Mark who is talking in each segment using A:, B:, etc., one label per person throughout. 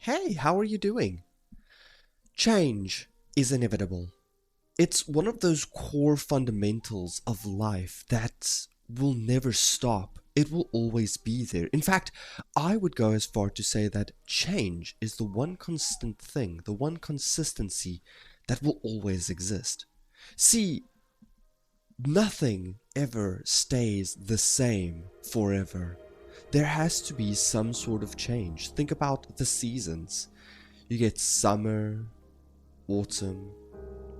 A: Hey, how are you doing? Change is inevitable. It's one of those core fundamentals of life that will never stop. It will always be there. In fact, I would go as far to say that change is the one constant thing, the one consistency that will always exist. See, nothing ever stays the same forever. There has to be some sort of change. Think about the seasons. You get summer, autumn,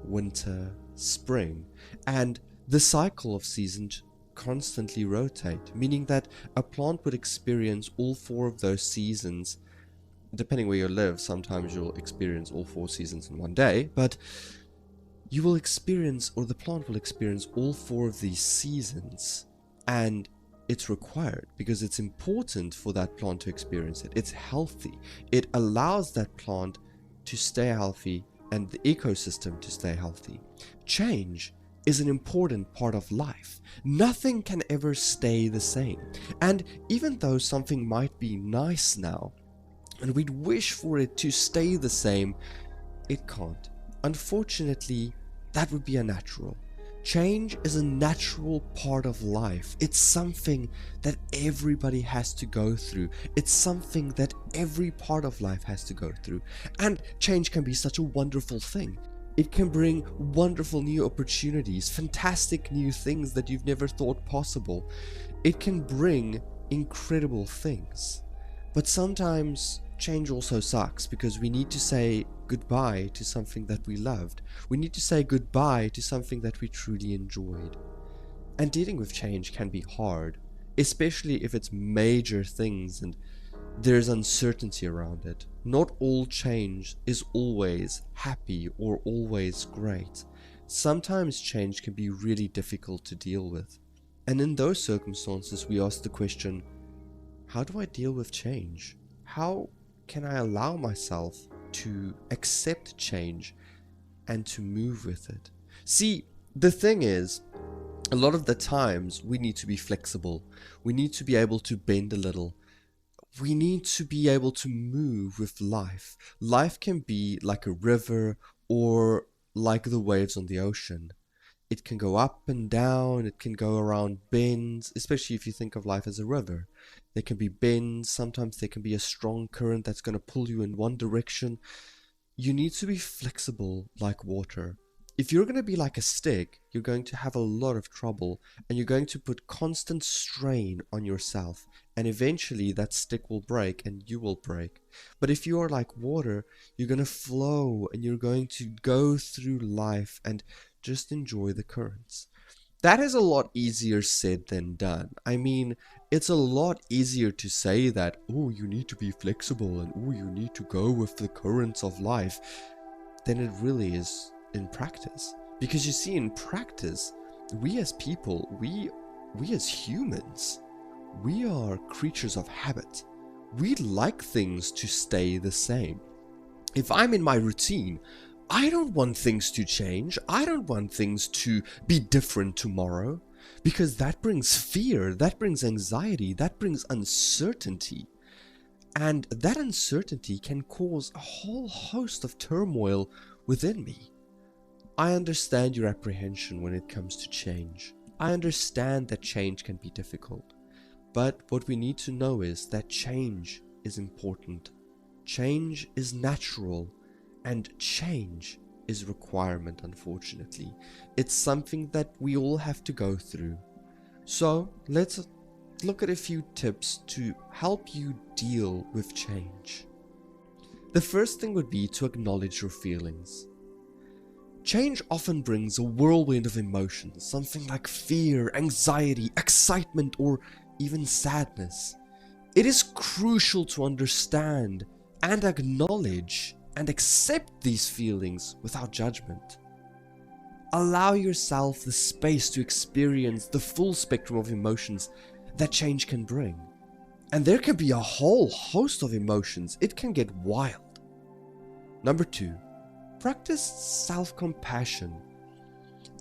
A: winter, spring, and the cycle of seasons constantly rotate, meaning that a plant would experience all four of those seasons. Depending where you live, sometimes you'll experience all four seasons in one day, but you will experience, or the plant will experience, all four of these seasons, and it's required because it's important for that plant to experience it. It's healthy. It allows that plant to stay healthy and the ecosystem to stay healthy. Change is an important part of life. Nothing can ever stay the same. And even though something might be nice now, and we'd wish for it to stay the same, it can't. Unfortunately, that would be unnatural. Change is a natural part of life. It's something that everybody has to go through. It's something that every part of life has to go through. And change can be such a wonderful thing. It can bring wonderful new opportunities, fantastic new things that you've never thought possible. It can bring incredible things. But sometimes change also sucks because we need to say goodbye to something that we loved. We need to say goodbye to something that we truly enjoyed. And dealing with change can be hard, especially if it's major things and there's uncertainty around it. Not all change is always happy or always great. Sometimes change can be really difficult to deal with. And in those circumstances, we ask the question, how do I deal with change? How can I allow myself to accept change and to move with it? See, the thing is, a lot of the times we need to be flexible. We need to be able to bend a little. We need to be able to move with life. Life can be like a river or like the waves on the ocean. It can go up and down, it can go around bends, especially if you think of life as a river. There can be bends, sometimes there can be a strong current that's going to pull you in one direction. You need to be flexible like water. If you're going to be like a stick, you're going to have a lot of trouble and you're going to put constant strain on yourself, and eventually that stick will break and you will break. But if you are like water, you're going to flow and you're going to go through life and just enjoy the currents. That is a lot easier said than done. I mean, it's a lot easier to say that, oh, you need to be flexible and oh, you need to go with the currents of life, than it really is in practice. Because you see, in practice, we as people, we as humans, we are creatures of habit. We like things to stay the same. If I'm in my routine, I don't want things to change. I don't want things to be different tomorrow, because that brings fear, that brings anxiety, that brings uncertainty. And that uncertainty can cause a whole host of turmoil within me. I understand your apprehension when it comes to change. I understand that change can be difficult. But what we need to know is that change is important. Change is natural. And change is a requirement, unfortunately. It's something that we all have to go through. So let's look at a few tips to help you deal with change. The first thing would be to acknowledge your feelings. Change often brings a whirlwind of emotions, something like fear, anxiety, excitement, or even sadness. It is crucial to understand and acknowledge and accept these feelings without judgment. Allow yourself the space to experience the full spectrum of emotions that change can bring. And there can be a whole host of emotions. It can get wild. Number 2, practice self-compassion.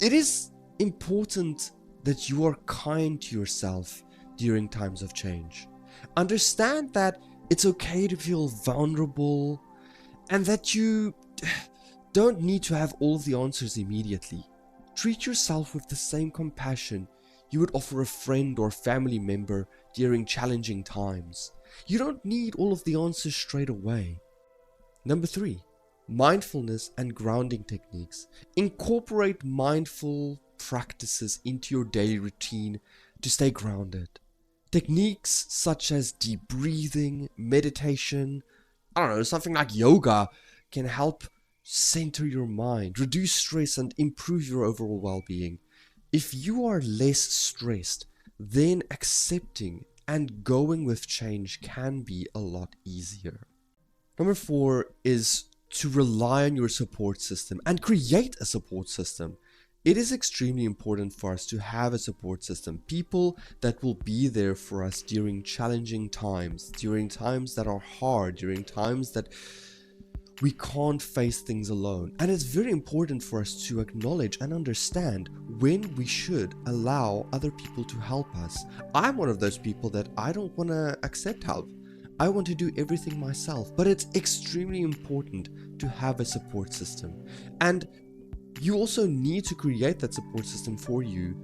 A: It is important that you are kind to yourself during times of change. Understand that It's okay to feel vulnerable, and that you don't need to have all of the answers immediately. Treat yourself with the same compassion you would offer a friend or family member during challenging times. You don't need all of the answers straight away. Number 3, mindfulness and grounding techniques. Incorporate mindful practices into your daily routine to stay grounded. Techniques such as deep breathing, meditation, something like yoga can help center your mind, reduce stress, and improve your overall well-being. If you are less stressed, then accepting and going with change can be a lot easier. Number 4 is to rely on your support system and create a support system. It is extremely important for us to have a support system, people that will be there for us during challenging times, during times that are hard, during times that we can't face things alone. And it's very important for us to acknowledge and understand when we should allow other people to help us. I'm one of those people that I don't want to accept help. I want to do everything myself, but it's extremely important to have a support system. And you also need to create that support system for you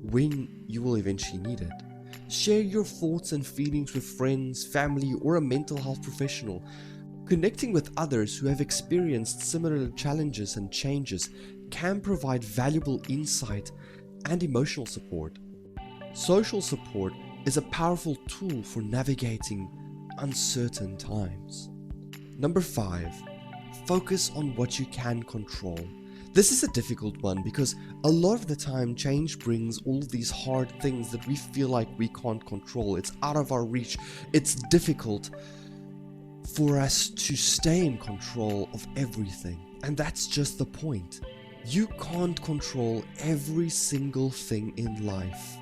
A: when you will eventually need it. Share your thoughts and feelings with friends, family, or a mental health professional. Connecting with others who have experienced similar challenges and changes can provide valuable insight and emotional support. Social support is a powerful tool for navigating uncertain times. Number 5, focus on what you can control. This is a difficult one because a lot of the time change brings all these hard things that we feel like we can't control. It's out of our reach. It's difficult for us to stay in control of everything. And that's just the point. You can't control every single thing in life.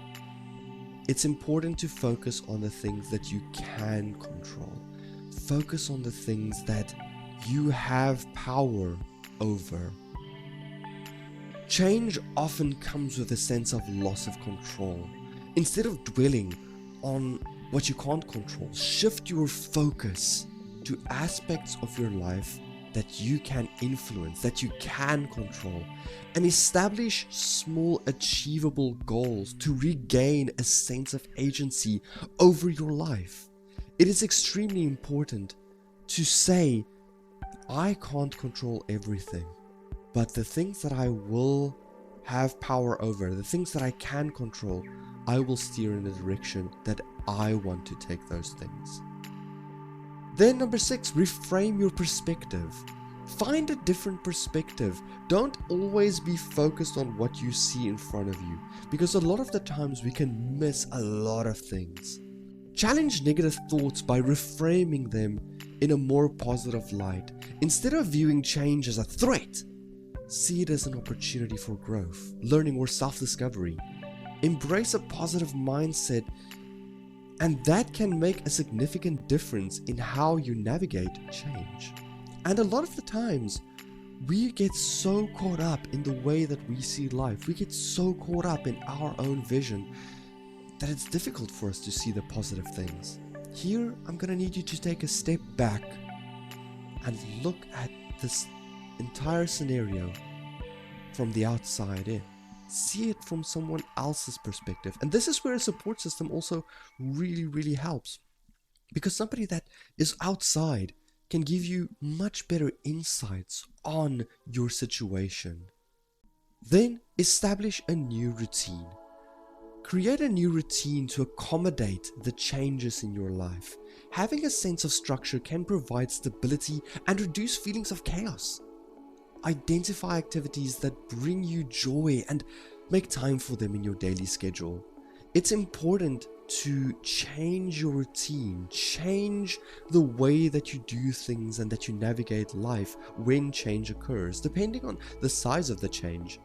A: It's important to focus on the things that you can control. Focus on the things that you have power over. Change often comes with a sense of loss of control. Instead of dwelling on what you can't control, shift your focus to aspects of your life that you can influence, that you can control, and establish small achievable goals to regain a sense of agency over your life. It is extremely important to say, I can't control everything, but the things that I will have power over, the things that I can control, I will steer in the direction that I want to take those things. Then number 6, reframe your perspective. Find a different perspective. Don't always be focused on what you see in front of you, because a lot of the times we can miss a lot of things. Challenge negative thoughts by reframing them in a more positive light. Instead of viewing change as a threat, see it as an opportunity for growth, learning, or self-discovery. Embrace a positive mindset, and that can make a significant difference in how you navigate change. And a lot of the times, we get so caught up in the way that we see life, we get so caught up in our own vision, that it's difficult for us to see the positive things. Here, I'm going to need you to take a step back and look at this entire scenario from the outside in. See it from someone else's perspective. And this is where a support system also really helps, because somebody that is outside can give you much better insights on your situation. Then establish a new routine. Create a new routine to accommodate the changes in your life. Having a sense of structure can provide stability and reduce feelings of chaos. Identify activities that bring you joy and make time for them in your daily schedule. It's important to change your routine, change the way that you do things and that you navigate life when change occurs, depending on the size of the change.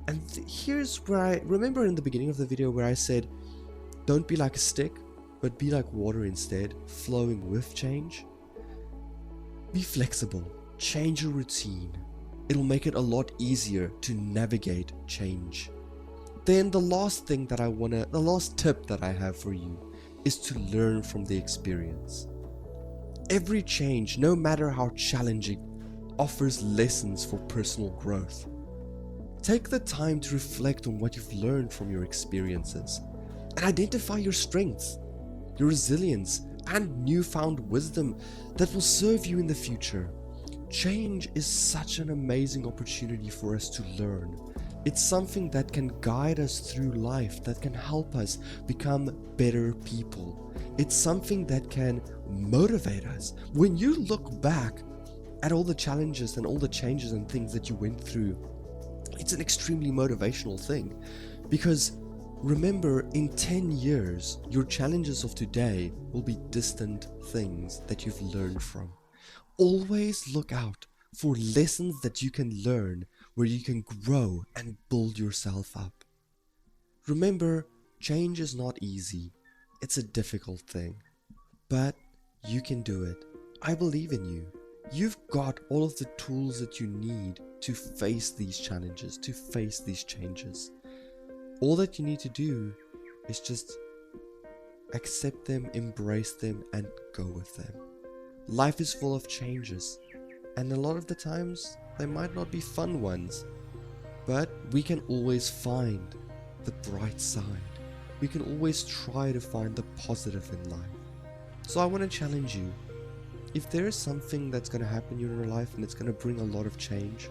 A: And here's where I remember in the beginning of the video where I said, don't be like a stick, but be like water instead, flowing with change. Be flexible, change your routine. It'll make it a lot easier to navigate change. Then the last tip that I have for you is to learn from the experience. Every change, no matter how challenging, offers lessons for personal growth. Take the time to reflect on what you've learned from your experiences and identify your strengths, your resilience, and newfound wisdom that will serve you in the future. Change is such an amazing opportunity for us to learn. It's something that can guide us through life, that can help us become better people. It's something that can motivate us. When you look back at all the challenges and all the changes and things that you went through, it's an extremely motivational thing, because remember, in 10 years, your challenges of today will be distant things that you've learned from. Always look out for lessons that you can learn where you can grow and build yourself up. Remember, change is not easy. It's a difficult thing, but you can do it. I believe in you. You've got all of the tools that you need to face these challenges, to face these changes. All that you need to do is just accept them, embrace them, and go with them. Life is full of changes, and a lot of the times they might not be fun ones, but we can always find the bright side. We can always try to find the positive in life. So I want to challenge you. If there is something that's going to happen in your life and it's going to bring a lot of change,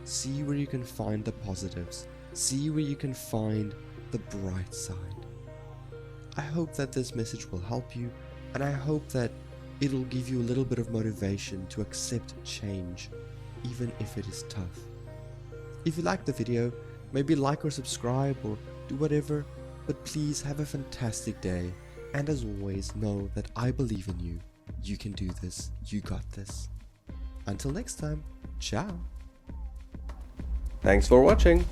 A: see where you can find the positives. See where you can find the bright side. I hope that this message will help you, and I hope that it'll give you a little bit of motivation to accept change, even if it is tough. If you liked the video, maybe like or subscribe or do whatever, but please have a fantastic day, and as always, know that I believe in you. You can do this. You got this. Until next time, ciao. Thanks for watching.